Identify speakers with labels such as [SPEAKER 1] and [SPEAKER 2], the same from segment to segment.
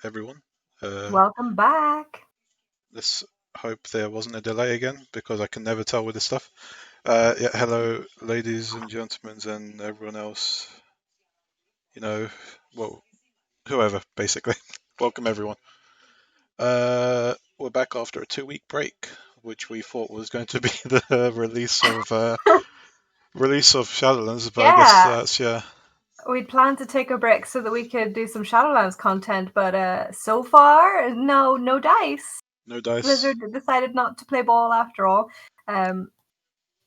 [SPEAKER 1] everyone.
[SPEAKER 2] Welcome back.
[SPEAKER 1] Let's hope there wasn't a delay again because I can never tell with this stuff. Hello, ladies and gentlemen, and everyone else. You know, well, whoever, basically. Welcome, everyone. We're back after a 2-week break, which we thought was going to be the release of Shadowlands, but I guess
[SPEAKER 2] Yeah,
[SPEAKER 1] that's.
[SPEAKER 2] we'd planned to take a break so that we could do some Shadowlands content, but so far, no dice.
[SPEAKER 1] No dice.
[SPEAKER 2] Blizzard decided not to play ball after all. Um,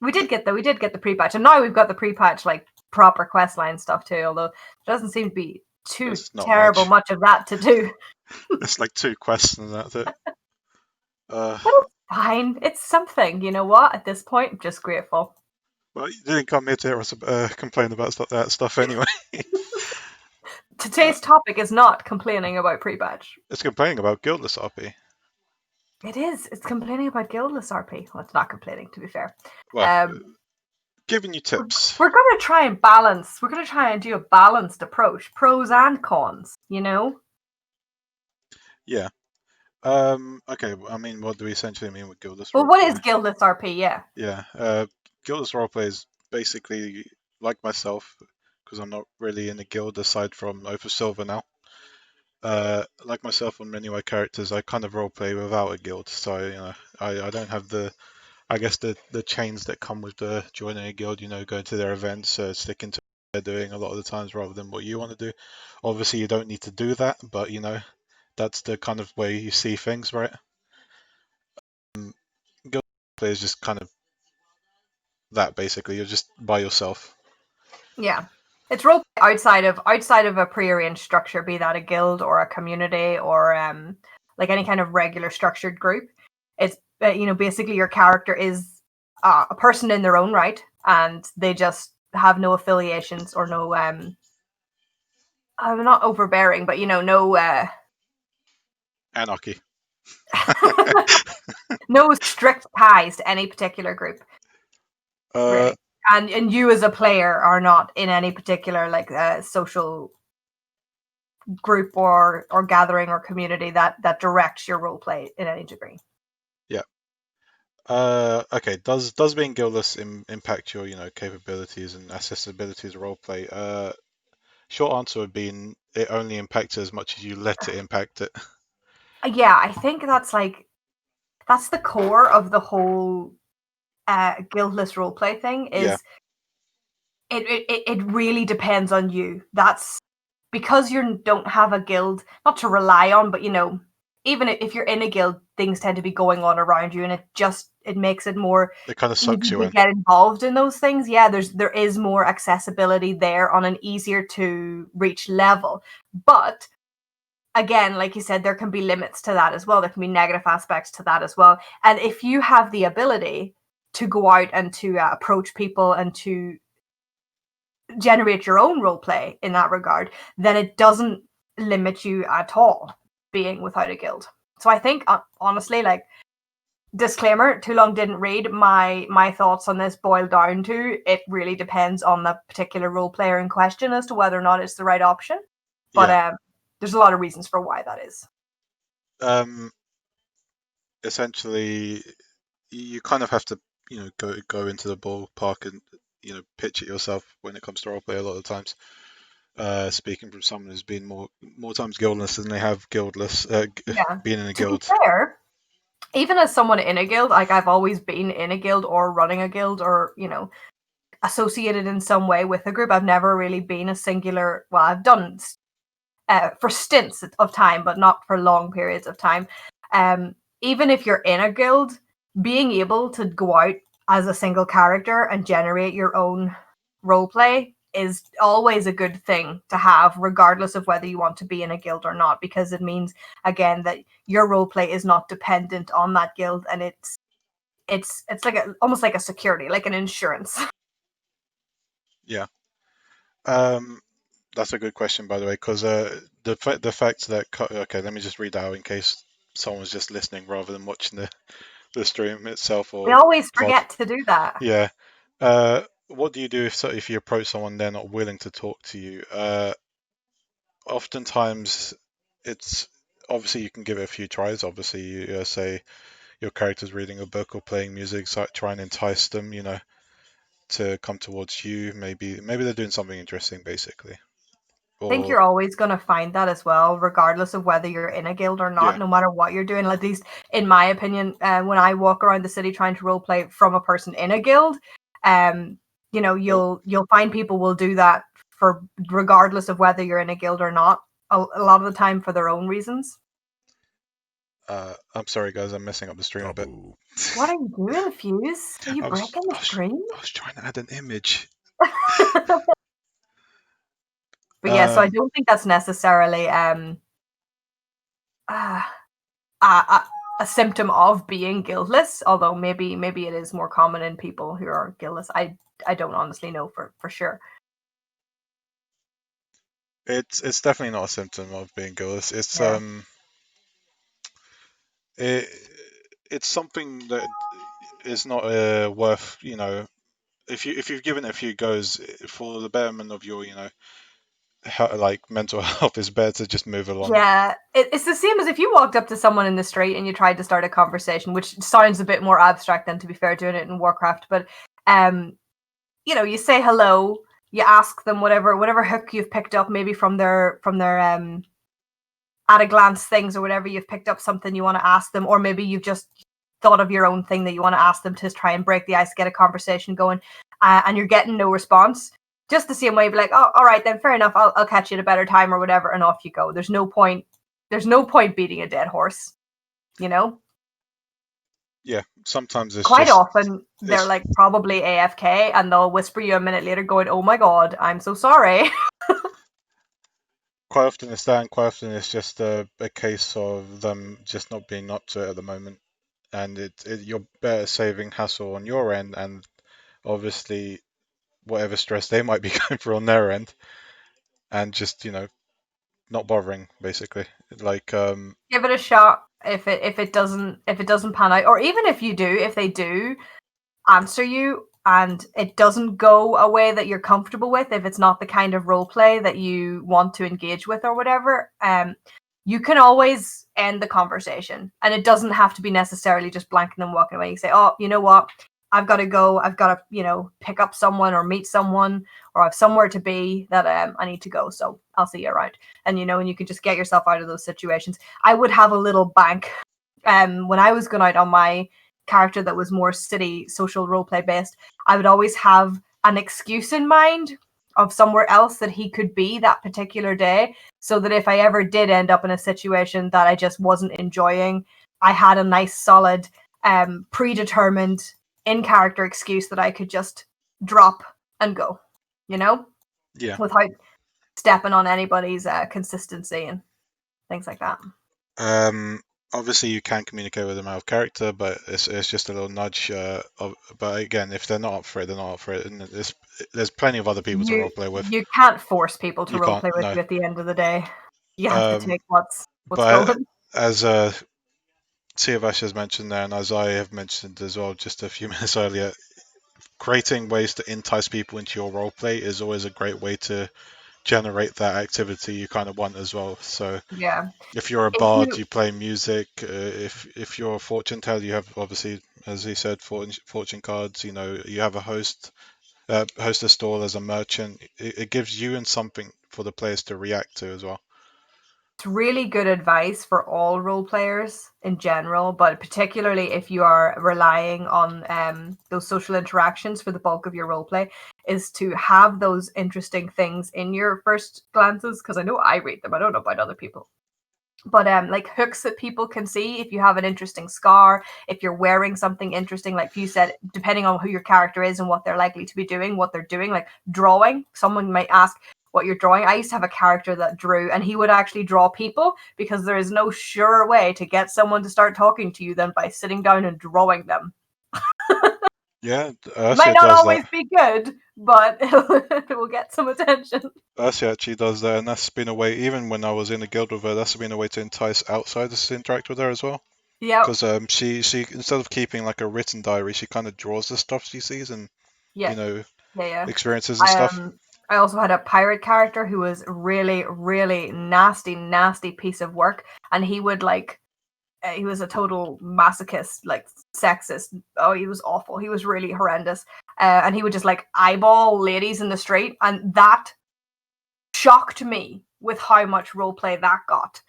[SPEAKER 2] we did get the pre-patch, and now we've got the pre-patch like proper questline stuff too. Although there doesn't seem to be too
[SPEAKER 1] There's not
[SPEAKER 2] terrible
[SPEAKER 1] much.
[SPEAKER 2] much of that to do.
[SPEAKER 1] It's like 2 quests and that's it. Uh,
[SPEAKER 2] But it's fine. It's something. You know what? At this point, I'm just grateful.
[SPEAKER 1] Well, you didn't come here to hear us complain about that stuff anyway.
[SPEAKER 2] Today's topic is not complaining about pre-patch.
[SPEAKER 1] It's complaining about Guildless RP.
[SPEAKER 2] It is. It's complaining about Guildless RP. Well, it's not complaining, to be fair.
[SPEAKER 1] Well, giving you tips.
[SPEAKER 2] We're going to try and balance. We're going to try and do a balanced approach, pros and cons. You know.
[SPEAKER 1] Yeah. Okay. I mean, what do we essentially mean with Guildless
[SPEAKER 2] Well,
[SPEAKER 1] roleplay?
[SPEAKER 2] what is Guildless RP? Yeah.
[SPEAKER 1] Yeah. Guildless roleplay is basically like myself, because I'm not really in a guild aside from Opus Silver now. Like myself on many of my characters, I kind of roleplay without a guild, so I don't have I guess the chains that come with the joining a guild, going to their events, sticking to what they're doing a lot of the times rather than what you want to do. Obviously, you don't need to do that, but that's the kind of way you see things, right? Guild play is just kind of that basically. You're just by yourself.
[SPEAKER 2] Yeah. It's role outside of a prearranged structure, be that a guild or a community or like any kind of regular structured group. It's basically your character is a person in their own right, and they just have no affiliations or no I'm not overbearing, but no
[SPEAKER 1] Anarchy.
[SPEAKER 2] no strict ties to any particular group,
[SPEAKER 1] Uh,
[SPEAKER 2] really. And you as a player are not in any particular like social group or gathering or community that directs your role play in any degree.
[SPEAKER 1] yeah. Okay. Does being guildless impact your capabilities and accessibility as a roleplay? Short answer would be it only impacts as much as you let it impact it.
[SPEAKER 2] Yeah, I think that's the core of the whole guildless roleplay thing. Is
[SPEAKER 1] Yeah.
[SPEAKER 2] It really depends on you. That's because you don't have a guild, not to rely on, but even if you're in a guild, things tend to be going on around you, and it makes it more
[SPEAKER 1] It kind of
[SPEAKER 2] easy
[SPEAKER 1] sucks you
[SPEAKER 2] to
[SPEAKER 1] in.
[SPEAKER 2] get involved in those things. Yeah, there is more accessibility there on an easier to reach level. But again, like you said, there can be limits to that as well. There can be negative aspects to that as well. And if you have the ability to go out and to approach people and to generate your own role play in that regard, then it doesn't limit you at all being without a guild. So I think honestly, like, disclaimer, too long didn't read, my thoughts on this boil down to it really depends on the particular role player in question as to whether or not it's the right option. But
[SPEAKER 1] Yeah.
[SPEAKER 2] there's a lot of reasons for why that is.
[SPEAKER 1] Essentially, you kind of have to go into the ballpark and pitch it yourself when it comes to roleplay a lot of the times. Speaking from someone who's been more times guildless than they have guildless,
[SPEAKER 2] Yeah.
[SPEAKER 1] being in a
[SPEAKER 2] To be
[SPEAKER 1] guild.
[SPEAKER 2] fair, even as someone in a guild, like I've always been in a guild or running a guild or associated in some way with a group. I've never really been a singular. Well, I've done for stints of time, but not for long periods of time. Even if you're in a guild, being able to go out as a single character and generate your own role play is always a good thing to have, regardless of whether you want to be in a guild or not, because it means again that your role play is not dependent on that guild, and it's like almost like a security, like an insurance.
[SPEAKER 1] Yeah. That's a good question, by the way, because the fact that okay, let me just read that out in case someone's just listening rather than watching the stream itself
[SPEAKER 2] We
[SPEAKER 1] or
[SPEAKER 2] always
[SPEAKER 1] VOD.
[SPEAKER 2] forget to do that.
[SPEAKER 1] Yeah. What do you do if you approach someone they're not willing to talk to you? Oftentimes, it's obviously you can give it a few tries. Obviously, you say your character's reading a book or playing music, so try and entice them, to come towards you. Maybe they're doing something interesting, basically.
[SPEAKER 2] Think
[SPEAKER 1] Or
[SPEAKER 2] you're always going to find that as well, regardless of whether you're in a guild or not,
[SPEAKER 1] yeah,
[SPEAKER 2] no matter what you're doing. At least, in my opinion, when I walk around the city trying to roleplay from a person in a guild, um,
[SPEAKER 1] well,
[SPEAKER 2] you'll find people will do that for regardless of whether you're in a guild or not. A lot of the time for their own reasons.
[SPEAKER 1] I'm sorry guys, I'm messing up the stream a bit.
[SPEAKER 2] What are you doing, Fuse? Are you
[SPEAKER 1] I was
[SPEAKER 2] breaking
[SPEAKER 1] I
[SPEAKER 2] the
[SPEAKER 1] was
[SPEAKER 2] stream?
[SPEAKER 1] I was trying to add an image.
[SPEAKER 2] But yeah, so I
[SPEAKER 1] Um,
[SPEAKER 2] don't think that's necessarily uh, a, a symptom of being guildless, although maybe it is more common in people who are guildless. I don't honestly know for sure.
[SPEAKER 1] it's definitely not a symptom of being guiltless.
[SPEAKER 2] Yeah.
[SPEAKER 1] It it's something that is not worth, if you've given it a few goes for the betterment of your, like mental health, is better to just move along.
[SPEAKER 2] Yeah, it's the same as if you walked up to someone in the street and you tried to start a conversation, which sounds a bit more abstract than, to be fair, doing it in Warcraft. But um, you say hello, you ask them whatever hook you've picked up, maybe from their at a glance things or whatever. You've picked up something you want to ask them, or maybe you've just thought of your own thing that you want to ask them to try and break the ice, get a conversation going, and you're getting no response. Just the same way, be like, oh, all right, then fair enough. I'll catch you at a better time or whatever, and off you go. There's no point. There's no point beating a dead horse. You know.
[SPEAKER 1] Yeah, sometimes
[SPEAKER 2] Quite often they're
[SPEAKER 1] it's
[SPEAKER 2] like probably AFK, and they'll whisper you a minute later, going, "Oh my god, I'm so sorry."
[SPEAKER 1] quite often it's that, and quite often it's just a case of them just not being up to it at the moment, and you're better saving hassle on your end, and obviously whatever stress they might be going through on their end, and just not bothering basically. Like
[SPEAKER 2] Give it a shot. If it doesn't pan out, or even if they do answer you and it doesn't go a way that you're comfortable with, if it's not the kind of role play that you want to engage with or whatever, you can always end the conversation, and it doesn't have to be necessarily just blanking them walking away. You say, oh, you know what, I've got to go, I've got to pick up someone or meet someone, or I've somewhere to be that I need to go, so I'll see you around. And you can just get yourself out of those situations. I would have a little bank when I was going out on my character that was more city social roleplay based. I would always have an excuse in mind of somewhere else that he could be that particular day, so that if I ever did end up in a situation that I just wasn't enjoying, I had a nice solid predetermined in character excuse that I could just drop and go,
[SPEAKER 1] yeah.
[SPEAKER 2] without stepping on anybody's consistency and things like that.
[SPEAKER 1] Um, Obviously you can communicate with them out of character, but it's just a little nudge. But again, if they're not up for it, they're not up for it, and there's plenty of other people to
[SPEAKER 2] you
[SPEAKER 1] roleplay with.
[SPEAKER 2] you can't force people to
[SPEAKER 1] You
[SPEAKER 2] role
[SPEAKER 1] can't,
[SPEAKER 2] play with
[SPEAKER 1] no.
[SPEAKER 2] you at the end of the day. You have to
[SPEAKER 1] Um,
[SPEAKER 2] take what's
[SPEAKER 1] but
[SPEAKER 2] going.
[SPEAKER 1] as Siavash has mentioned there, and as I have mentioned as well just a few minutes earlier, creating ways to entice people into your roleplay is always a great way to generate that activity you kind of want as well. So
[SPEAKER 2] Yeah.
[SPEAKER 1] if you're a
[SPEAKER 2] If
[SPEAKER 1] bard,
[SPEAKER 2] you
[SPEAKER 1] you play music. If you're a fortune teller, you have obviously, as he said, fortune cards. You have a host a stall as a merchant. It gives you and something for the players to react to as well.
[SPEAKER 2] It's really good advice for all role players in general, but particularly if you are relying on those social interactions for the bulk of your role play, is to have those interesting things in your first glances. Because I know I read them. I don't know about other people. But like hooks that people can see, if you have an interesting scar, if you're wearing something interesting, like you said, depending on who your character is and what they're likely to be doing, what they're doing, like drawing. Someone might ask what you're drawing. I used to have a character that drew, and he would actually draw people, because there is no surer way to get someone to start talking to you than by sitting down and drawing them.
[SPEAKER 1] Yeah,
[SPEAKER 2] It might
[SPEAKER 1] Ursula
[SPEAKER 2] not
[SPEAKER 1] does that.
[SPEAKER 2] always be good, but it will get some attention.
[SPEAKER 1] Ursula actually does that, and that's been a way. Even when I was in a guild with her, that's been a way to entice outsiders to interact with her as well.
[SPEAKER 2] Yep.
[SPEAKER 1] Because she instead of keeping like a written diary, she kind of draws the stuff she sees and
[SPEAKER 2] Yeah.
[SPEAKER 1] you know
[SPEAKER 2] Yeah. Yeah.
[SPEAKER 1] experiences and stuff.
[SPEAKER 2] I also had a pirate character who was really, really nasty piece of work, and he would like he was a total masochist, like sexist. Oh, he was awful. He was really horrendous, and he would just like eyeball ladies in the street, and that shocked me with how much roleplay that got.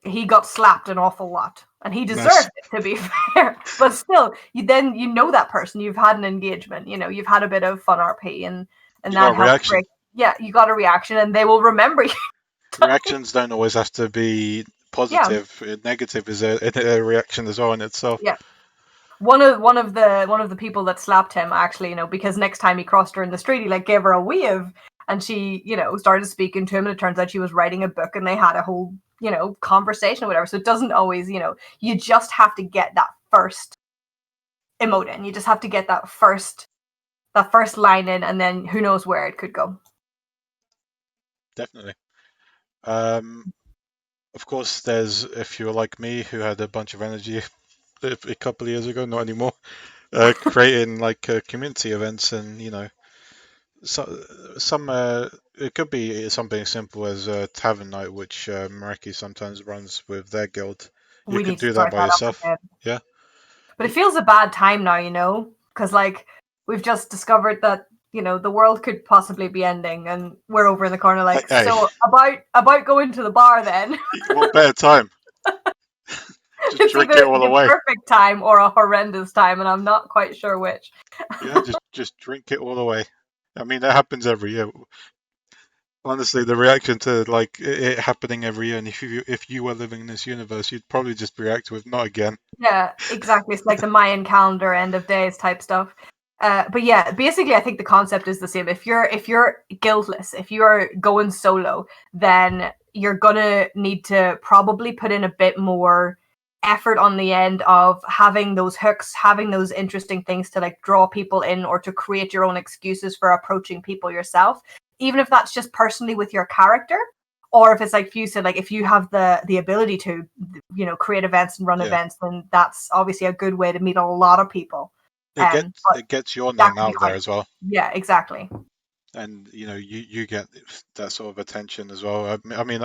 [SPEAKER 2] He got slapped an awful lot, and he
[SPEAKER 1] Nice.
[SPEAKER 2] deserved it, to be fair. But still, you know that person. You've had an engagement. You know, you've had a bit of fun RP, and
[SPEAKER 1] You got
[SPEAKER 2] that
[SPEAKER 1] a
[SPEAKER 2] helps
[SPEAKER 1] reaction.
[SPEAKER 2] break. Yeah, you got a reaction, and they will remember you.
[SPEAKER 1] Reactions don't always have to be
[SPEAKER 2] Yeah,
[SPEAKER 1] positive. Negative is a reaction as well in itself.
[SPEAKER 2] yeah. One of the people that slapped him, actually, because next time he crossed her in the street, he like gave her a wave, and she, started speaking to him, and it turns out she was writing a book, and they had a whole, conversation or whatever. So it doesn't always, you just have to get that first emote in. You just have to get that first line in, and then who knows where it could go.
[SPEAKER 1] Definitely. Um, of course, there's if you're like me who had a bunch of energy a couple of years ago, not anymore, creating like community events and so, some it could be something as simple as a tavern night, which Meraki sometimes runs with their guild. You
[SPEAKER 2] We
[SPEAKER 1] could
[SPEAKER 2] need to
[SPEAKER 1] do that
[SPEAKER 2] start
[SPEAKER 1] by
[SPEAKER 2] that up
[SPEAKER 1] yourself.
[SPEAKER 2] again.
[SPEAKER 1] Yeah.
[SPEAKER 2] But it feels a bad time now, because like we've just discovered that the world could possibly be ending, and we're over in the corner
[SPEAKER 1] Hey,
[SPEAKER 2] like,
[SPEAKER 1] hey,
[SPEAKER 2] so about going to the bar then.
[SPEAKER 1] what better time? Just
[SPEAKER 2] It's
[SPEAKER 1] drink
[SPEAKER 2] either
[SPEAKER 1] it all
[SPEAKER 2] the
[SPEAKER 1] away.
[SPEAKER 2] perfect time or a horrendous time, and I'm not quite sure which.
[SPEAKER 1] Yeah, just drink it all away. I mean, that happens every year. Honestly, the reaction to like it happening every year, and if you were living in this universe, you'd probably just react with not again.
[SPEAKER 2] Yeah, exactly. It's like the Mayan calendar end of days type stuff. But yeah, basically, I think the concept is the same. If you're guildless, if you're going solo, then you're gonna need to probably put in a bit more effort on the end of having those hooks, having those interesting things to like draw people in, or to create your own excuses for approaching people yourself. Even if that's just personally with your character, or if it's like you said, like if you have the ability to create events and run
[SPEAKER 1] Yeah,
[SPEAKER 2] events, then that's obviously a good way to meet a lot of people.
[SPEAKER 1] it gets
[SPEAKER 2] But
[SPEAKER 1] it gets your
[SPEAKER 2] that
[SPEAKER 1] name
[SPEAKER 2] can be
[SPEAKER 1] out there
[SPEAKER 2] quite,
[SPEAKER 1] as well,
[SPEAKER 2] yeah, exactly.
[SPEAKER 1] and you get that sort of attention as well. I mean,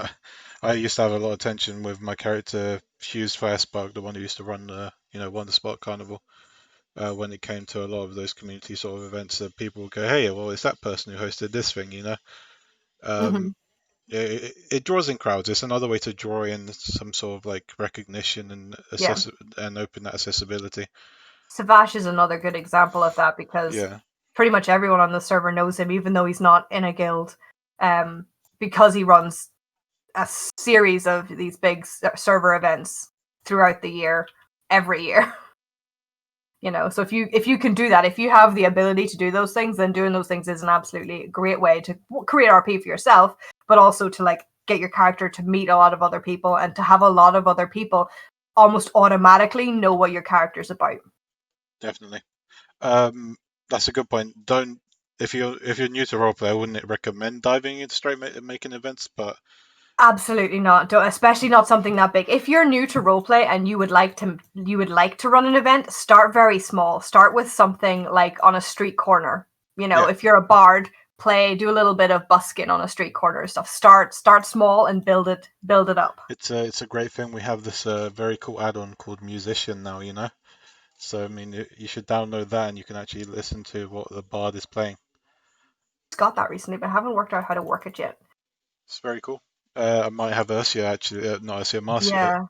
[SPEAKER 1] I used to have a lot of attention with my character Fusecraft, the one who used to run the Wonder Spot Carnival. When it came to a lot of those community sort of events, that people would go, "Hey, well, it's that person who hosted this thing."
[SPEAKER 2] Hmm.
[SPEAKER 1] Um, it draws in crowds. It's another way to draw in some sort of like recognition and
[SPEAKER 2] Yeah,
[SPEAKER 1] open that accessibility.
[SPEAKER 2] Savash is another good example of that, because
[SPEAKER 1] Yeah,
[SPEAKER 2] pretty much everyone on the server knows him, even though he's not in a guild, um, because he runs a series of these big server events throughout the year, every year. So if you can do that, if you have the ability to do those things, then doing those things is an absolutely great way to create RP for yourself, but also to like get your character to meet a lot of other people, and to have a lot of other people almost automatically know what your character's about.
[SPEAKER 1] definitely. Um, that's a good point. Don't if you're new to roleplay, I wouldn't recommend diving into straight making events, but
[SPEAKER 2] Absolutely not. Especially not something that big. If you're new to roleplay and you would like to run an event, start very small. Start with something like on a street corner.
[SPEAKER 1] yeah,
[SPEAKER 2] If you're a bard, do a little bit of busking on a street corner stuff. Start small and build it up.
[SPEAKER 1] it's a great thing. We have this very cool add-on called Musician now, So I mean, you should download that, and you can actually listen to what the bard is playing.
[SPEAKER 2] Just got that recently, but I haven't worked out how to work it yet.
[SPEAKER 1] It's very cool. I might have Ursia actually, not Ursia, Marcia.
[SPEAKER 2] Yeah.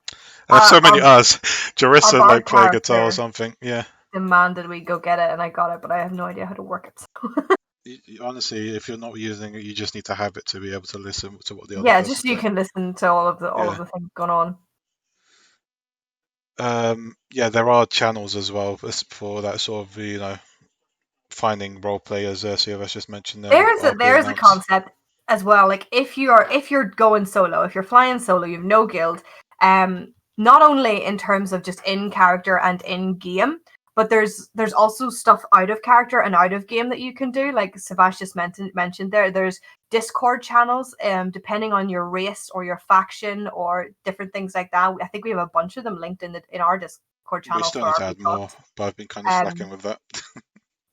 [SPEAKER 1] I have so many
[SPEAKER 2] Our
[SPEAKER 1] R's.
[SPEAKER 2] our
[SPEAKER 1] Jarissa
[SPEAKER 2] bard
[SPEAKER 1] might play a guitar or
[SPEAKER 2] character
[SPEAKER 1] something. Yeah.
[SPEAKER 2] demanded we go get it, and I got it, but I have no idea how to work it.
[SPEAKER 1] Honestly, if you're not using it, you just need to have it to be able to listen to what the other
[SPEAKER 2] Yeah, just
[SPEAKER 1] person's
[SPEAKER 2] so you
[SPEAKER 1] playing.
[SPEAKER 2] can listen to all of
[SPEAKER 1] Yeah.
[SPEAKER 2] the things going on.
[SPEAKER 1] Yeah, there are channels as well for that sort of, finding role players. As just mentioned there with RP
[SPEAKER 2] There's a
[SPEAKER 1] amounts.
[SPEAKER 2] concept as well. Like if you're going solo, if you're flying solo, you've no guild. Not only in terms of just in character and in game, but there's also stuff out of character and out of game that you can do. Like Savas just mentioned there. There's Discord channels, depending on your race or your faction or different things like that. I think we have a bunch of them linked in our Discord
[SPEAKER 1] We
[SPEAKER 2] channel
[SPEAKER 1] still
[SPEAKER 2] for
[SPEAKER 1] need
[SPEAKER 2] our
[SPEAKER 1] to add more,
[SPEAKER 2] talks.
[SPEAKER 1] but I've been kind of
[SPEAKER 2] Um,
[SPEAKER 1] slacking with that.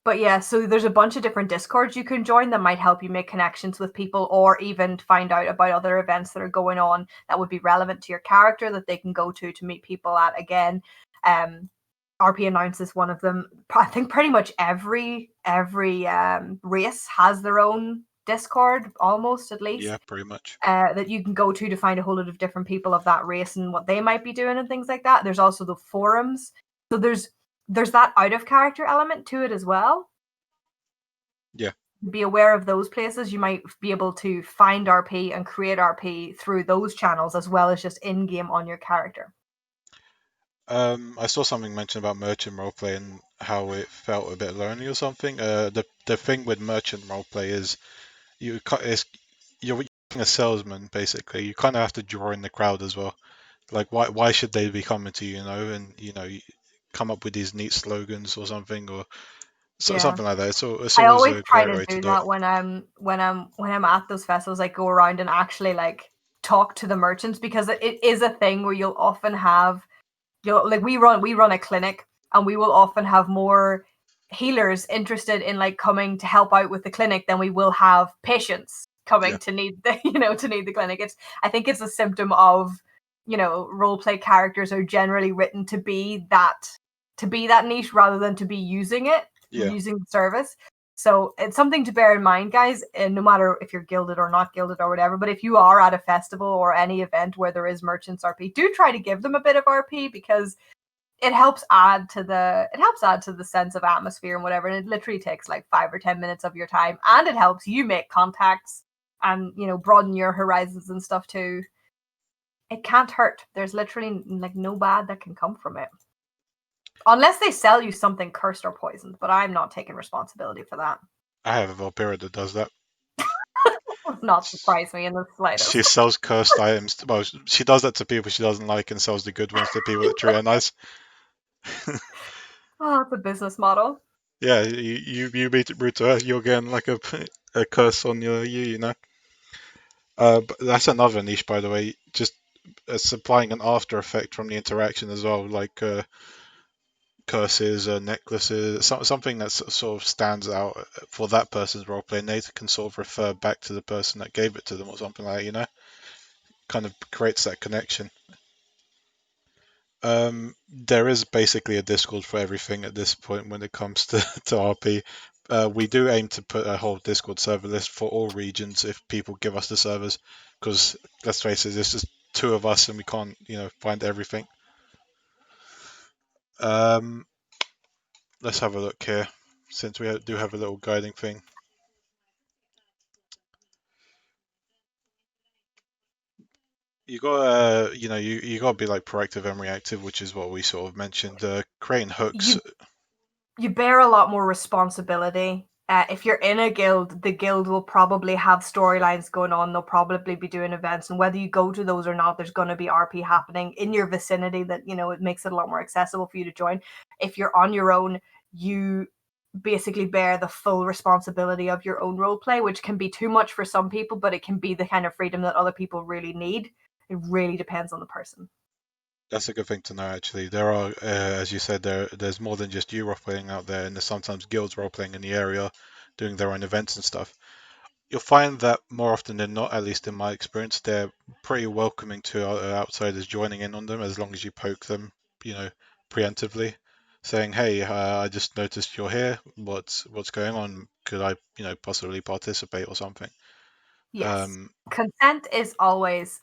[SPEAKER 2] But yeah, so there's a bunch of different discords you can join that might help you make connections with people, or even find out about other events that are going on that would be relevant to your character that they can go to meet people at. Again, RP Announce is one of them. I think pretty much every race has their own Discord, almost at
[SPEAKER 1] Yeah,
[SPEAKER 2] least,
[SPEAKER 1] pretty much.
[SPEAKER 2] that you can go to find a whole lot of different people of that race and what they might be doing and things like that. There's also the forums, so there's that out of character element to it as well.
[SPEAKER 1] Yeah.
[SPEAKER 2] Be aware of those places. You might be able to find RP and create RP through those channels as well as just in game on your character.
[SPEAKER 1] I saw something mentioned about merchant roleplay and how it felt a bit lonely or something. The thing with merchant roleplay is you're a salesman basically. You kind of have to draw in the crowd as well. Like why should they be coming to you, and you come up with these neat slogans or something, or
[SPEAKER 2] Yeah.
[SPEAKER 1] something like that. It's
[SPEAKER 2] I
[SPEAKER 1] always
[SPEAKER 2] always
[SPEAKER 1] a
[SPEAKER 2] try
[SPEAKER 1] great
[SPEAKER 2] to
[SPEAKER 1] way to
[SPEAKER 2] do
[SPEAKER 1] do it.
[SPEAKER 2] that when I'm at those festivals. I go around and actually like talk to the merchants, because it is a thing where you'll often have, like we run a clinic, and we will often have more healers interested in like coming to help out with the clinic than we will have patients
[SPEAKER 1] Yeah,
[SPEAKER 2] coming to need the to need the clinic. I think it's a symptom of, role play characters are generally written to be that niche rather than to be using it,
[SPEAKER 1] yeah.
[SPEAKER 2] using the service. So it's something to bear in mind, guys, and no matter if you're gilded or not gilded or whatever. But if you are at a festival or any event where there is merchants RP, do try to give them a bit of RP, because it helps add to the sense of atmosphere and whatever. And it literally takes like 5 or 10 minutes of your time, and it helps you make contacts and broaden your horizons and stuff too. It can't hurt. There's literally like no bad that can come from it. Unless they sell you something cursed or poisoned, but I'm not taking responsibility for that.
[SPEAKER 1] I have a Valpyra that does that.
[SPEAKER 2] Would not surprise me in the
[SPEAKER 1] She
[SPEAKER 2] slightest.
[SPEAKER 1] sells cursed items. Well, she does that to people she doesn't like and sells the good ones to people that treat her nice.
[SPEAKER 2] Oh, it's a business model.
[SPEAKER 1] Yeah, you be rude to her, you're getting like a curse on you. But that's another niche, by the way. Just supplying an after effect from the interaction as well, like curses, necklaces, something that sort of stands out for that person's role play, and they can sort of refer back to the person that gave it to them or something like that. Kind of creates that connection. There is basically a Discord for everything at this point when it comes to RP. We do aim to put a whole Discord server list for all regions if people give us the servers, because let's face it, there's just two of us and we can't, find everything. Um, let's have a look here, since we do have a little guiding thing. You got you got to be like proactive and reactive, which is what we sort of mentioned. Creating hooks.
[SPEAKER 2] You bear a lot more responsibility. If you're in a guild, the guild will probably have storylines going on. They'll probably be doing events, and whether you go to those or not, there's going to be RP happening in your vicinity. That it makes it a lot more accessible for you to join. If you're on your own, you basically bear the full responsibility of your own role play, which can be too much for some people, but it can be the kind of freedom that other people really need. It really depends on the person.
[SPEAKER 1] That's a good thing to know, actually. There are, as you said, there's more than just you role playing out there, and there's sometimes guilds role playing in the area, doing their own events and stuff. You'll find that more often than not, at least in my experience, they're pretty welcoming to outsiders joining in on them, as long as you poke them, you know, preemptively, saying, "Hey, I just noticed you're here. What's going on? Could I, possibly participate or something?"
[SPEAKER 2] Yes.
[SPEAKER 1] Um,
[SPEAKER 2] Consent is always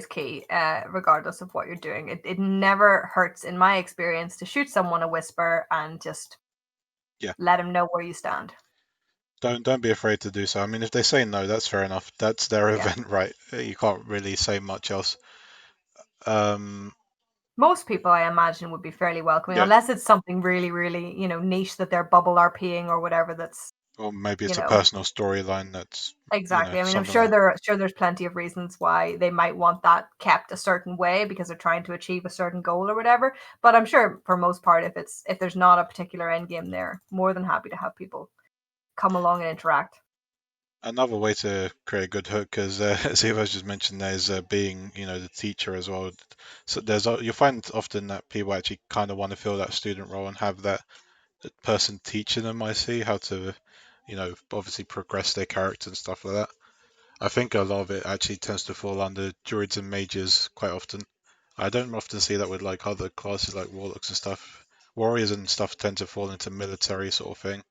[SPEAKER 2] key, regardless of what you're doing. It never hurts, in my experience, to shoot someone a whisper and just
[SPEAKER 1] yeah,
[SPEAKER 2] let them know where you stand.
[SPEAKER 1] don't be afraid to do so. I mean, if they say no, that's fair enough. That's their
[SPEAKER 2] Yeah.
[SPEAKER 1] event, right? You can't really say much else. Um,
[SPEAKER 2] Most people, I imagine, would be fairly welcoming,
[SPEAKER 1] yeah,
[SPEAKER 2] unless it's something really, really, niche that they're bubble RPing or whatever. That's
[SPEAKER 1] or maybe
[SPEAKER 2] you
[SPEAKER 1] it's a
[SPEAKER 2] know
[SPEAKER 1] personal storyline that's,
[SPEAKER 2] exactly. I mean, I'm
[SPEAKER 1] something
[SPEAKER 2] sure
[SPEAKER 1] like that.
[SPEAKER 2] there's plenty of reasons why they might want that kept a certain way because they're trying to achieve a certain goal or whatever. But I'm sure for most part, if there's not a particular end game there, more than happy to have people come along and interact.
[SPEAKER 1] Another way to create a good hook, as as Eva just mentioned, there is being, the teacher as well. So you'll find often that people actually kind of want to fill that student role and have that person teaching them, I see, how to, obviously progress their character and stuff like that. I think a lot of it actually tends to fall under druids and mages quite often. I don't often see that with like other classes like warlocks and stuff. Warriors and stuff tend to fall into military sort of thing.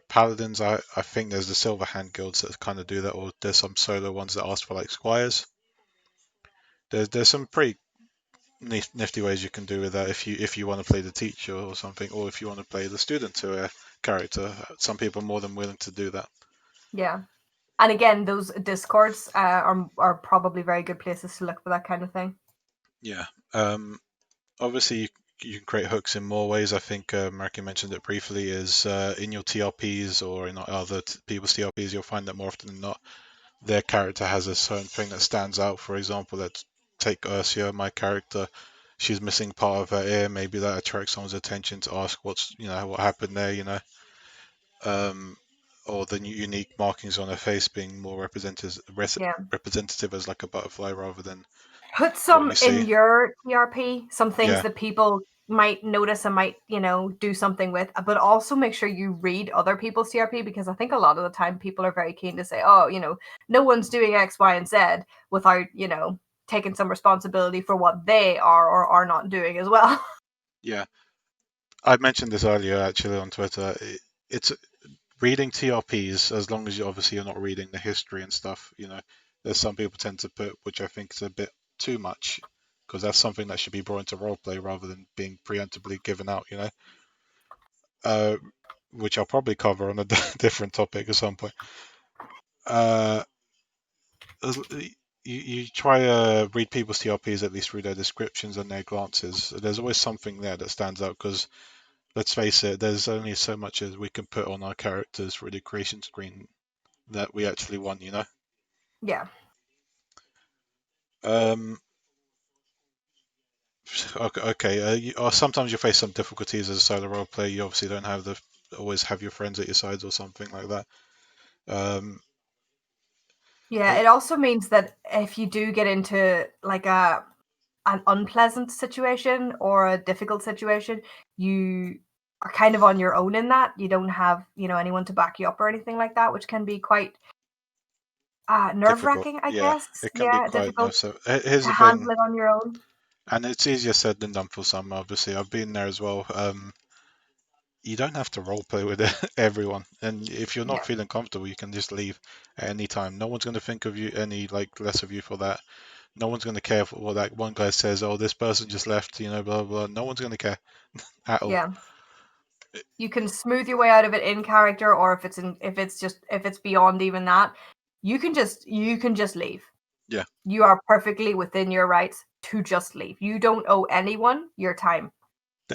[SPEAKER 1] Paladins, I think there's the Silver Hand guilds that kind of do that, or there's some solo ones that ask for like squires. There's some pretty nifty ways you can do with that if you want to play the teacher or something, or if you want to play the student to a character. Some people are more than willing to do that.
[SPEAKER 2] Yeah. And again, those discords are probably very good places to look for that kind of thing.
[SPEAKER 1] Yeah. Obviously, you can create hooks in more ways. I think Meraki mentioned it briefly. Is in your TRPs or in other people's TRPs, you'll find that more often than not, their character has a certain thing that stands out. For example, let's take Ursula, my character. She's missing part of her ear. Maybe that attracts someone's attention to ask what happened there. Um, or the unique markings on her face being more
[SPEAKER 2] Yeah.
[SPEAKER 1] representative as like a butterfly rather than
[SPEAKER 2] Put
[SPEAKER 1] what
[SPEAKER 2] some
[SPEAKER 1] you
[SPEAKER 2] in
[SPEAKER 1] see.
[SPEAKER 2] your TRP, some things
[SPEAKER 1] Yeah,
[SPEAKER 2] that people might notice and might, do something with, but also make sure you read other people's TRP, because I think a lot of the time people are very keen to say, oh, no one's doing X, Y, and Z without, taking some responsibility for what they are or are not doing as well.
[SPEAKER 1] yeah. I mentioned this earlier actually on Twitter. It's reading TRPs, as long as you're not reading the history and stuff. There's some people tend to put, which I think is a bit too much, because that's something that should be brought into roleplay rather than being preemptively given out. Uh, which I'll probably cover on a different topic at some point. Uh, you try to read people's TRPs, at least through their descriptions and their glances. There's always something there that stands out because, let's face it, there's only so much as we can put on our characters through the creation screen that we actually want.
[SPEAKER 2] Yeah.
[SPEAKER 1] Um, okay. Sometimes you face some difficulties as a solo role player. You obviously don't have always have your friends at your sides or something like that. Um,
[SPEAKER 2] Yeah,
[SPEAKER 1] it,
[SPEAKER 2] it also means that if you do get into like an unpleasant situation or a difficult situation, you are kind of on your own in that. You don't have, anyone to back you up or anything like that, which can be quite nerve
[SPEAKER 1] Difficult.
[SPEAKER 2] wracking, I
[SPEAKER 1] Yeah,
[SPEAKER 2] guess.
[SPEAKER 1] it can be
[SPEAKER 2] Yeah,
[SPEAKER 1] quite
[SPEAKER 2] difficult
[SPEAKER 1] nice. So here's
[SPEAKER 2] to
[SPEAKER 1] the thing,
[SPEAKER 2] handle it on your own.
[SPEAKER 1] and it's easier said than done for some. Obviously, I've been there as well. You don't have to role play with everyone, and if you're not
[SPEAKER 2] Yeah,
[SPEAKER 1] feeling comfortable, you can just leave at any time. No one's going to think of you any like less of you for that. No one's going to care for what that one guy says. Oh, this person just left. Blah blah. No one's going to care at all.
[SPEAKER 2] yeah. You can smooth your way out of it in character, or if it's beyond even that, you can just leave.
[SPEAKER 1] Yeah,
[SPEAKER 2] You are perfectly within your rights to just leave. You don't owe anyone your time.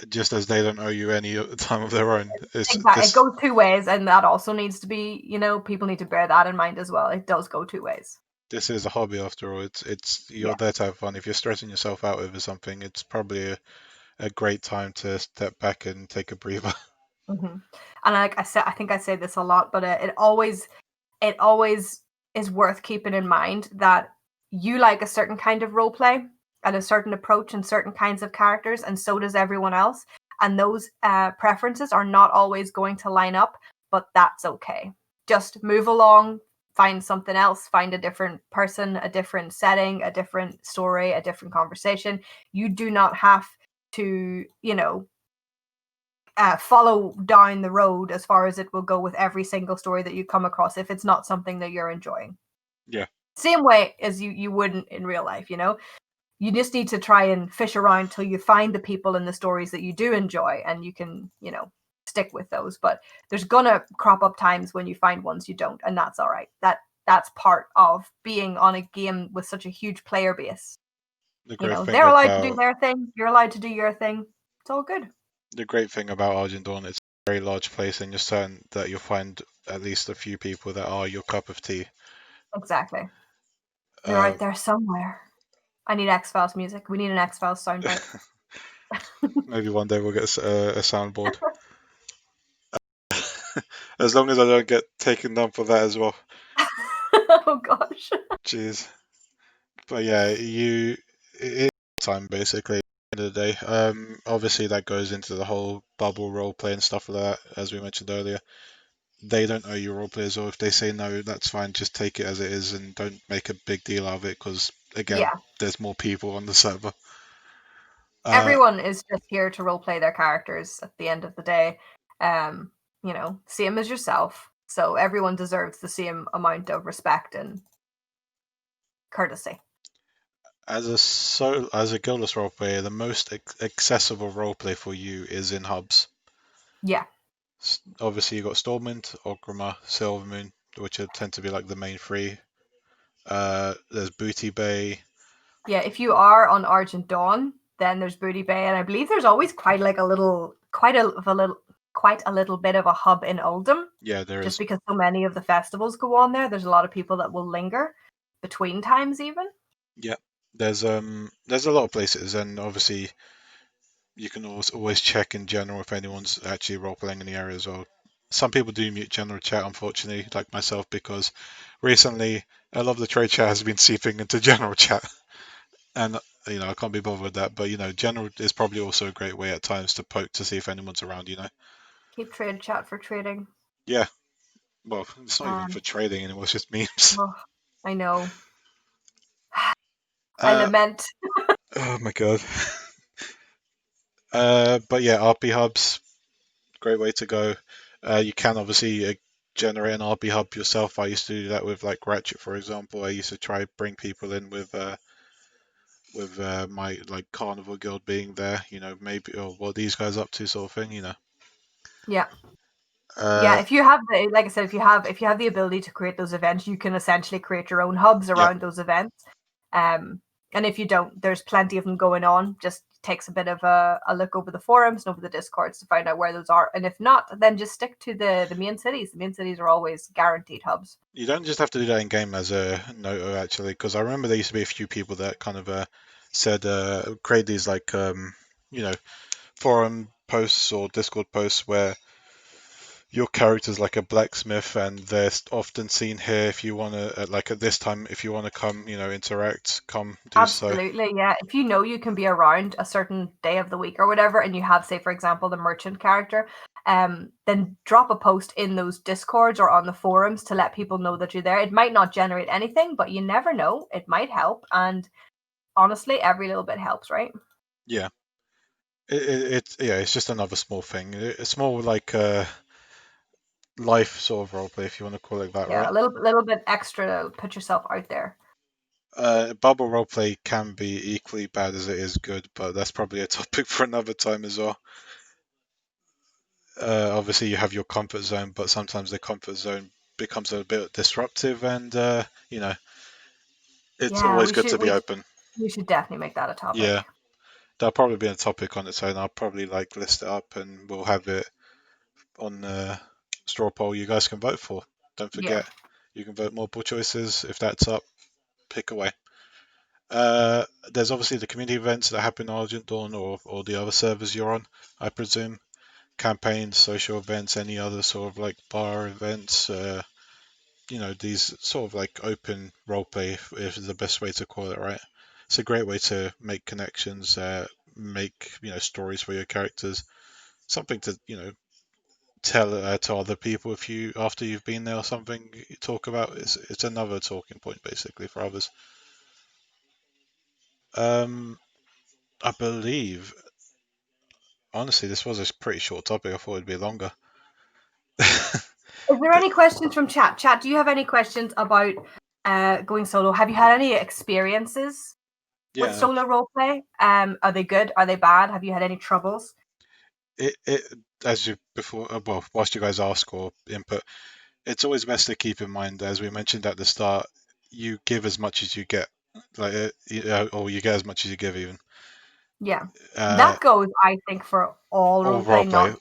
[SPEAKER 1] just as they don't owe you any time of their own. It's
[SPEAKER 2] Exactly. It
[SPEAKER 1] this.
[SPEAKER 2] goes two ways, and that also needs to be, people need to bear that in mind as well. It does go two ways.
[SPEAKER 1] This is a hobby after all. It's you're
[SPEAKER 2] Yeah.
[SPEAKER 1] there to have fun. If you're stressing yourself out over something, it's probably a great time to step back and take a breather.
[SPEAKER 2] hmm And like I said, I think I say this a lot, but it always is worth keeping in mind that you like a certain kind of role play and a certain approach and certain kinds of characters, and so does everyone else. And those preferences are not always going to line up, but that's okay. Just move along, find something else, find a different person, a different setting, a different story, a different conversation. You do not have to, follow down the road as far as it will go with every single story that you come across if it's not something that you're enjoying.
[SPEAKER 1] Yeah,
[SPEAKER 2] Same way as you wouldn't in real life, You just need to try and fish around till you find the people and the stories that you do enjoy, and you can, stick with those. But there's gonna crop up times when you find ones you don't, and that's all right. That's part of being on a game with such a huge player base.
[SPEAKER 1] the great thing
[SPEAKER 2] They're allowed to do
[SPEAKER 1] about
[SPEAKER 2] their thing, you're allowed to do your thing. It's all good.
[SPEAKER 1] the great thing about Argent Dawn, it's a very large place, and you're certain that you'll find at least a few people that are your cup of tea.
[SPEAKER 2] Exactly. They're
[SPEAKER 1] Uh,
[SPEAKER 2] out there somewhere. I need X Files music. We need an X Files soundbite.
[SPEAKER 1] maybe one day we'll get a soundboard. As long as I don't get taken down for that as well.
[SPEAKER 2] Oh gosh.
[SPEAKER 1] Jeez. But yeah, it's time basically. end of the day. Obviously that goes into the whole bubble role play and stuff like that, as we mentioned earlier. They don't owe you role players, or if they say no, that's fine. Just take it as it is and don't make a big deal out of it, because again,
[SPEAKER 2] Yeah,
[SPEAKER 1] there's more people on the server. Uh,
[SPEAKER 2] everyone is just here to role play their characters at the end of the day. Um, same as yourself. So everyone deserves the same amount of respect and courtesy.
[SPEAKER 1] as a guildless role player, the most accessible role play for you is in hubs.
[SPEAKER 2] Yeah.
[SPEAKER 1] Obviously, you got Stormwind, Orgrimmar, Silvermoon, which tend to be like the main three. There's Booty Bay.
[SPEAKER 2] Yeah, if you are on Argent Dawn, then there's Booty Bay, and I believe there's always quite a little bit of a hub in Oldham,
[SPEAKER 1] Yeah, there
[SPEAKER 2] just
[SPEAKER 1] is.
[SPEAKER 2] because so many of the festivals go on there. There's a lot of people that will linger between times, even.
[SPEAKER 1] Yeah, there's a lot of places, and obviously you can always check in general if anyone's actually role playing in the area as well. Some people do mute general chat, unfortunately, like myself, because recently a lot of the trade chat has been seeping into general chat, and I can't be bothered with that. But general is probably also a great way at times to poke to see if anyone's around.
[SPEAKER 2] Keep trade chat for trading.
[SPEAKER 1] Yeah, well, it's not even for
[SPEAKER 2] Um,
[SPEAKER 1] trading anymore; it's just memes.
[SPEAKER 2] oh, I know. I
[SPEAKER 1] Uh,
[SPEAKER 2] lament.
[SPEAKER 1] oh my god. But yeah, RP hubs, great way to go. You can obviously generate an RP hub yourself. I used to do that with like Ratchet, for example. I used to try bring people in with my like Carnival Guild being there. Maybe or what are these guys up to, sort of thing.
[SPEAKER 2] Yeah. Yeah,
[SPEAKER 1] Uh,
[SPEAKER 2] if you have the like I said, if you have the ability to create those events, you can essentially create your own hubs
[SPEAKER 1] yeah,
[SPEAKER 2] around those events. And if you don't, there's plenty of them going on. Just takes a bit of a look over the forums and over the discords to find out where those are. And if not, then just stick to the main cities. The main cities are always guaranteed hubs.
[SPEAKER 1] you don't just have to do that in game as a note actually, because I remember there used to be a few people that kind of said create these like you know forum posts or Discord posts where your character's like a blacksmith and they're often seen here if you want to like at this time if you want to come interact, come do so.
[SPEAKER 2] Absolutely, yeah. If you know you can be around a certain day of the week or whatever, and you have, say, for example, the merchant character, then drop a post in those discords or on the forums to let people know that you're there. It might not generate anything, but you never know. It might help, and honestly, every little bit helps, right?
[SPEAKER 1] Yeah, yeah, it's just another small thing. It's more like life sort of roleplay, if you want to call it that,
[SPEAKER 2] Yeah,
[SPEAKER 1] right?
[SPEAKER 2] a little bit extra to put yourself out there.
[SPEAKER 1] Bubble roleplay can be equally bad as it is good, but that's probably a topic for another time as well. Obviously, you have your comfort zone, but sometimes the comfort zone becomes a bit disruptive, and it's
[SPEAKER 2] Yeah,
[SPEAKER 1] always
[SPEAKER 2] we
[SPEAKER 1] good to
[SPEAKER 2] should
[SPEAKER 1] be
[SPEAKER 2] we
[SPEAKER 1] open.
[SPEAKER 2] we should definitely make that a
[SPEAKER 1] Yeah,
[SPEAKER 2] topic.
[SPEAKER 1] that'll probably be a topic on its own. I'll probably like list it up, and we'll have it on the straw poll you guys can vote for. Don't
[SPEAKER 2] Yeah,
[SPEAKER 1] forget, you can vote multiple choices. If that's up, pick away. There's obviously the community events that happen on Argent Dawn or the other servers you're on, I presume. Campaigns, social events, any other sort of like bar events. These sort of like open roleplay if is the best way to call it, right? It's a great way to make connections, make stories for your characters, something to tell to other people if you after you've been there or something you talk about. It's another talking point basically for others. I believe honestly this was a pretty short topic. I thought it'd be longer.
[SPEAKER 2] is there any questions from chat? Chat, do you have any questions about going solo? Have you had any experiences with
[SPEAKER 1] Yeah,
[SPEAKER 2] solo roleplay? Are they good? Are they bad? Have you had any troubles?
[SPEAKER 1] it as you before well whilst you guys ask or input, it's always best to keep in mind, as we mentioned at the start, you give as much as you get, like or you get as much as you give even.
[SPEAKER 2] Yeah.
[SPEAKER 1] uh
[SPEAKER 2] That goes, I think, for all
[SPEAKER 1] all
[SPEAKER 2] roleplay,
[SPEAKER 1] roleplay.
[SPEAKER 2] not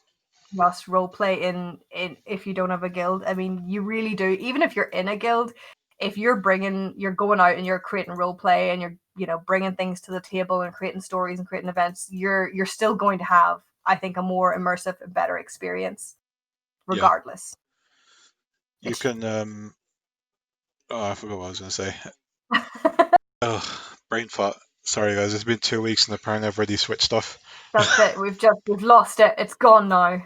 [SPEAKER 2] just roleplay in if you don't have a guild. I mean, you really do. Even if you're in a guild, if you're going out and you're creating roleplay and you're bringing things to the table and creating stories and creating events, you're still going to have, I think, a more immersive and better experience,
[SPEAKER 1] Yeah,
[SPEAKER 2] regardless.
[SPEAKER 1] you can oh I forgot what I was going to say. Oh, brain fart. Sorry, guys. It's been 2 weeks, and apparently I've already switched off.
[SPEAKER 2] That's it. We've lost it. It's gone now.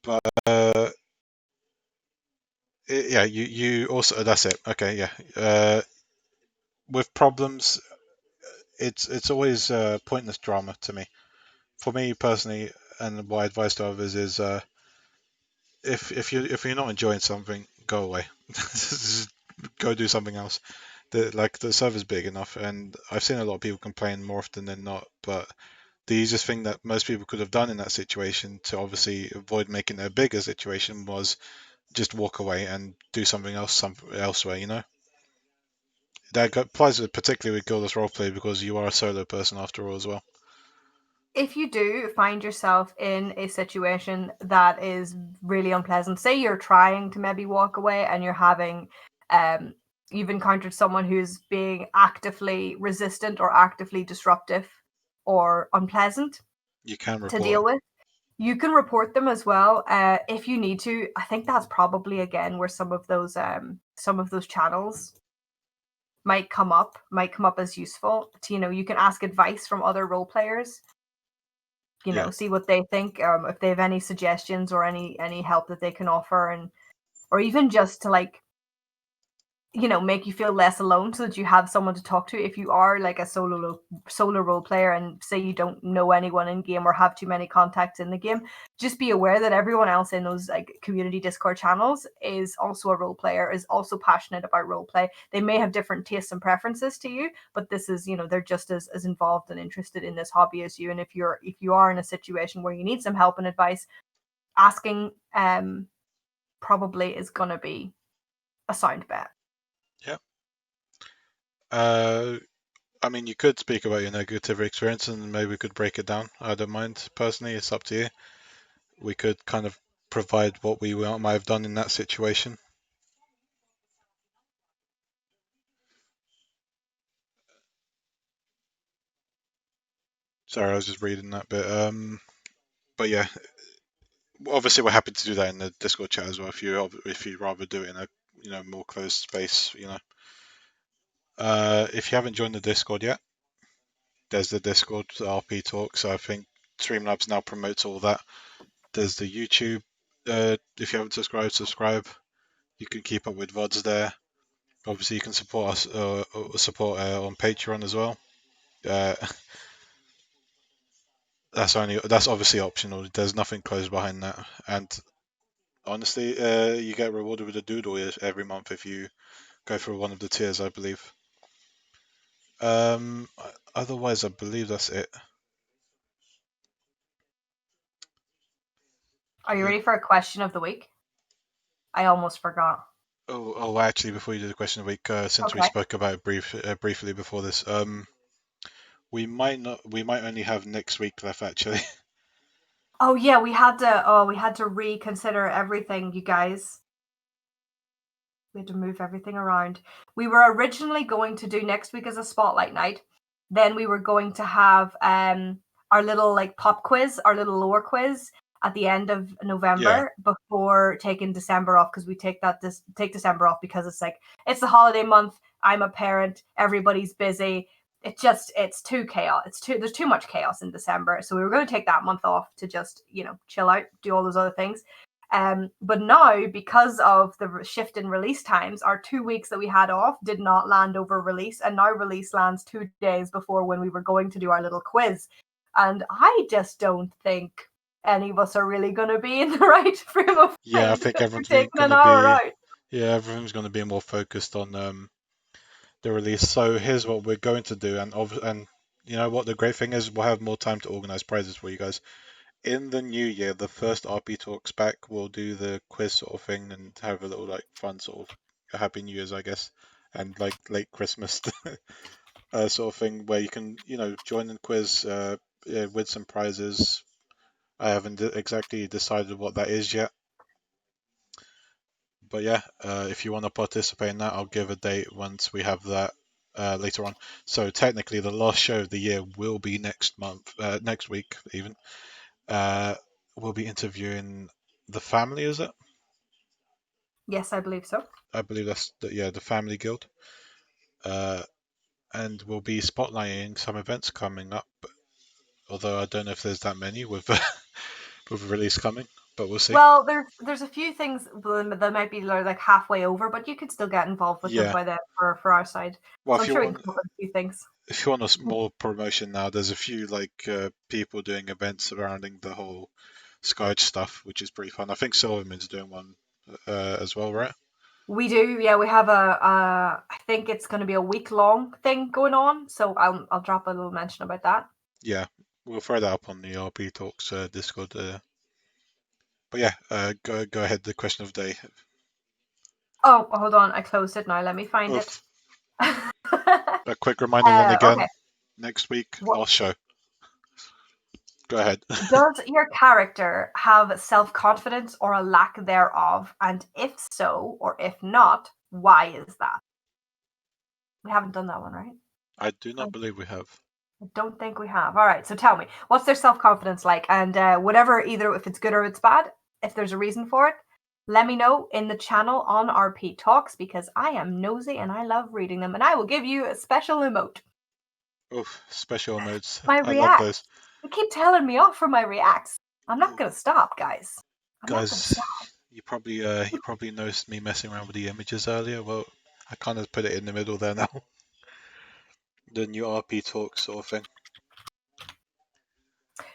[SPEAKER 1] But yeah, you also that's it. Okay, yeah. With problems, it's always pointless drama to me. For me personally, and my advice to others is if you're not enjoying something, go away. Just go do something else. The server's big enough, and I've seen a lot of people complain more often than not. But the easiest thing that most people could have done in that situation to obviously avoid making it a bigger situation was just walk away and do something else elsewhere. That applies particularly with Guildless Roleplay because you are a solo person after all as well.
[SPEAKER 2] If you do find yourself in a situation that is really unpleasant, say you're trying to maybe walk away and you're having you've encountered someone who's being actively resistant or actively disruptive or unpleasant
[SPEAKER 1] You can
[SPEAKER 2] to
[SPEAKER 1] report
[SPEAKER 2] deal
[SPEAKER 1] it.
[SPEAKER 2] with, you can report them as well if you need to. I think that's probably again where some of those channels might come up as useful to, you can ask advice from other role players,
[SPEAKER 1] Yeah,
[SPEAKER 2] see what they think, if they have any suggestions or any help that they can offer, and or even just to like, make you feel less alone so that you have someone to talk to if you are like a solo role player and say you don't know anyone in game or have too many contacts in the game. Just be aware that everyone else in those like community Discord channels is also a role player, is also passionate about role play. They may have different tastes and preferences to you, but this is, they're just as involved and interested in this hobby as you. And if you are in a situation where you need some help and advice, asking probably is going to be a sound bet.
[SPEAKER 1] yeah. Uh, I mean, you could speak about your negative experience and maybe we could break it down. I don't mind personally. It's up to you. We could kind of provide what we might have done in that situation. Sorry, I was just reading that bit. But yeah, obviously we're happy to do that in the Discord chat as well. If you rather do it in a more closed space. If you haven't joined the Discord yet, there's the Discord RP Talk. So I think Streamlabs now promotes all that. There's the YouTube. If you haven't subscribed, subscribe. You can keep up with VODs there. Obviously, you can support us on Patreon as well. Uh, that's obviously optional. There's nothing closed behind that. And honestly, you get rewarded with a doodle every month if you go through one of the tiers, I believe. Um, Otherwise, I believe that's it.
[SPEAKER 2] Are you
[SPEAKER 1] Uh,
[SPEAKER 2] ready for a question of the week? I almost forgot.
[SPEAKER 1] actually, before you do the question of the week, since we
[SPEAKER 2] Okay.
[SPEAKER 1] spoke about it briefly before this, we might not, we might only have next week left actually.
[SPEAKER 2] Oh yeah, we had to reconsider everything, you guys. We had to move everything around. We were originally going to do next week as a spotlight night. Then we were going to have our little like pop quiz, our little lore quiz at the end of
[SPEAKER 1] Yeah,
[SPEAKER 2] November before taking December off, because we take December off because it's like it's the holiday month. I'm a parent. Everybody's busy. It's too chaos. There's too much chaos in December. So we were going to take that month off to just chill out, do all those other things. But now, because of the shift in release times, our 2 weeks that we had off did not land over release, and now release lands 2 days before when we were going to do our little quiz. And I just don't think any of us are really going to be in the right frame of
[SPEAKER 1] yeah. I
[SPEAKER 2] mind
[SPEAKER 1] think
[SPEAKER 2] for
[SPEAKER 1] everyone's
[SPEAKER 2] taking
[SPEAKER 1] going
[SPEAKER 2] an
[SPEAKER 1] to
[SPEAKER 2] hour
[SPEAKER 1] be
[SPEAKER 2] out.
[SPEAKER 1] yeah, everyone's going to be more focused on the release. So here's what we're going to do, and you know what the great thing is, we'll have more time to organize prizes for you guys. In the new year, the first RP talks back, we'll do the quiz sort of thing and have a little like fun sort of Happy New Year's, I guess, and like late Christmas sort of thing where you can join the quiz yeah, with some prizes. I haven't exactly decided what that is yet, but yeah, if you want to participate in that, I'll give a date once we have that later on. So technically, the last show of the year will be next month, next week even. Uh, we'll be interviewing the family, is it?
[SPEAKER 2] Yes, I believe so.
[SPEAKER 1] I believe that's the family guild. Uh, and we'll be spotlighting some events coming up. Although I don't know if there's that many with with a release coming, but we'll see.
[SPEAKER 2] Well, there's a few things that might be like halfway over, but you could still get involved with them
[SPEAKER 1] Yeah.
[SPEAKER 2] by then for our side.
[SPEAKER 1] Well,
[SPEAKER 2] So I'm sure we can come up with a few things.
[SPEAKER 1] if you want a small promotion now, there's a few like people doing events surrounding the whole Skype stuff, which is pretty fun. I think Silverman's doing one as well, right?
[SPEAKER 2] We do, yeah. We have I think it's going to be a week-long thing going on, so I'll drop a little mention about that.
[SPEAKER 1] Yeah, we'll throw that up on the RP Talks Discord. But yeah, go ahead. The question of the day.
[SPEAKER 2] Oh, hold on, I closed it now. Let me find it.
[SPEAKER 1] Oof. A quick reminder then again.
[SPEAKER 2] Okay.
[SPEAKER 1] Next week,
[SPEAKER 2] What,
[SPEAKER 1] last show. Go ahead.
[SPEAKER 2] does your character have self-confidence or a lack thereof? And if so, or if not, why is that? We haven't done that one, right?
[SPEAKER 1] I do not believe we have.
[SPEAKER 2] I don't think we have. All right, so tell me, what's their self-confidence like? And whatever, either if it's good or it's bad, if there's a reason for it, let me know in the channel on RP Talks, because I am nosy and I love reading them, and I will give you a special emote.
[SPEAKER 1] Oof, special modes.
[SPEAKER 2] My
[SPEAKER 1] I love
[SPEAKER 2] react.
[SPEAKER 1] those.
[SPEAKER 2] You keep telling me off for my reacts. I'm not going to stop, guys. I'm not going to
[SPEAKER 1] Guys,
[SPEAKER 2] stop.
[SPEAKER 1] you probably noticed me messing around with the images earlier. Well, I kind of put it in the middle there now. The new RP Talk sort of thing.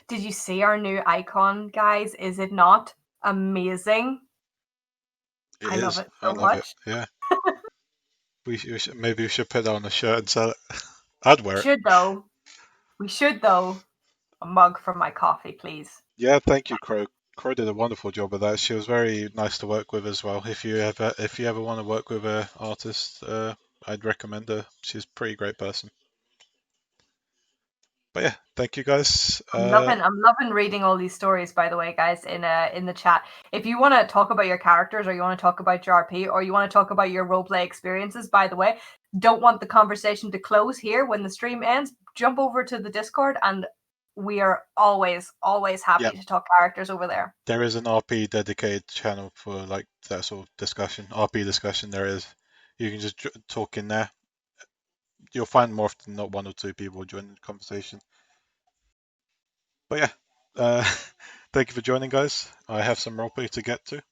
[SPEAKER 2] Did you see our new icon, guys? Is it not amazing?
[SPEAKER 1] It
[SPEAKER 2] I love
[SPEAKER 1] is.
[SPEAKER 2] it
[SPEAKER 1] I
[SPEAKER 2] so
[SPEAKER 1] love it.
[SPEAKER 2] much.
[SPEAKER 1] Yeah. Maybe we should put that on a shirt and sell it. I'd wear it.
[SPEAKER 2] Should though. We should though. A mug for my coffee, please.
[SPEAKER 1] Yeah, thank you, Crow. Crow did a wonderful job of that. She was very nice to work with as well. If you ever want to work with an artist, I'd recommend her. She's a pretty great person. But yeah, thank you guys.
[SPEAKER 2] I'm loving reading all these stories, by the way, guys, in the chat. If you want to talk about your characters, or you want to talk about your RP, or you want to talk about your roleplay experiences, by the way, don't want the conversation to close here when the stream ends, jump over to the Discord, and we are always happy
[SPEAKER 1] Yeah,
[SPEAKER 2] to talk characters over there.
[SPEAKER 1] there is an RP dedicated channel for like that sort of discussion. RP discussion there is. You can just talk in there. You'll find more often not one or two people join the conversation. But yeah, thank you for joining, guys. I have some roleplay to get to.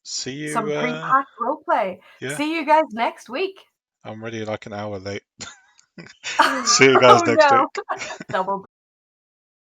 [SPEAKER 1] See you.
[SPEAKER 2] Some pre-packed roleplay.
[SPEAKER 1] Yeah,
[SPEAKER 2] See you guys next week.
[SPEAKER 1] I'm already like an hour late. See you guys
[SPEAKER 2] Oh
[SPEAKER 1] next
[SPEAKER 2] no.
[SPEAKER 1] week.
[SPEAKER 2] Double